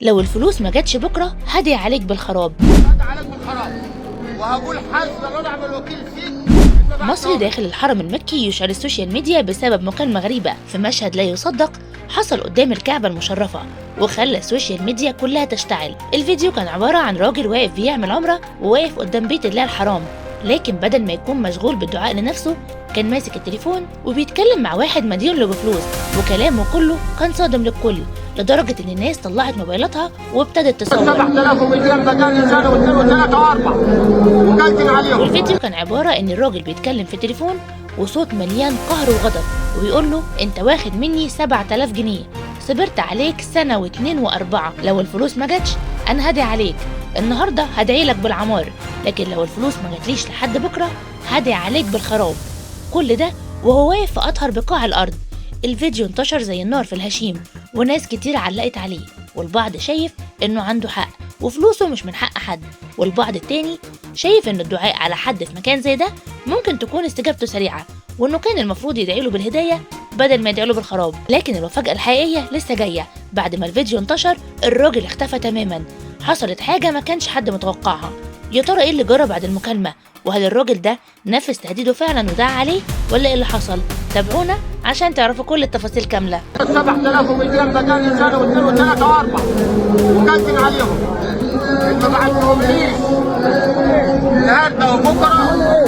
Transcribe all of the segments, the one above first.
لو الفلوس ما جاتش بكرة هدعي عليك بالخراب. هدعي عليك بالخراب وهقول حسبي ونعم الوكيل فيك. مصري داخل الحرم المكي يشعل السوشيال ميديا بسبب مكالمة غريبة في مشهد لا يصدق حصل قدام الكعبة المشرفة وخلى السوشيال ميديا كلها تشتعل. الفيديو كان عبارة عن راجل واقف بيعمل عمرة وواقف قدام بيت الله الحرام، لكن بدل ما يكون مشغول بالدعاء لنفسه كان ماسك التليفون وبيتكلم مع واحد مديون له بفلوس، وكلامه كله كان صادم للكل لدرجة إن الناس طلعت موبايلاتها وابتدت تصور. 7200 مجال سنه واثنين وثلاثه واربعه وكلتن عليهم. والفيديو كان عبارة إن الراجل بيتكلم في التليفون وصوت مليان قهر وغضب وبيقول له أنت واخد مني 7000 جنيه، صبرت عليك سنة واتنين وأربعة، لو الفلوس ما جاتش أنا هدعي عليك، النهاردة هدعي لك بالعمار، لكن لو الفلوس ما جاتليش لحد بكرة هدعي عليك بالخراب. كل ده وهو واقف في أطهر بقاع الأرض. الفيديو انتشر زي النار في الهشيم وناس كتير علقت عليه، والبعض شايف إنه عنده حق وفلوسه مش من حق حد، والبعض التاني شايف إن الدعاء على حد في مكان زي ده ممكن تكون استجابته سريعة وإنه كان المفروض يدعي له بالهداية بدل ما يدعي له بالخراب. لكن المفاجأة الحقيقية لسه جاية. بعد ما الفيديو انتشر الراجل اختفى تماما، حصلت حاجة ما كانش حد متوقعها. يا ترى ايه اللي جرى بعد المكالمة؟ وهل الراجل ده نفذ تهديده فعلا ودعا عليه ولا ايه اللي حصل؟ تابعونا عشان تعرفوا كل التفاصيل كاملة. 7200 مجال سنه واثنين وثلاثه واربعه وكلتن عليهم. انت بعتهم ليش النهارده وبكره؟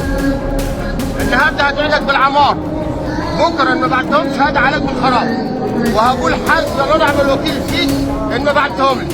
النهارده هدعي لك بالعمار، بكره ان ما بعتهمش هدعي عليك بالخراب وهقول حسبي ونعم الوكيل فيك ان ما بعتهم لي.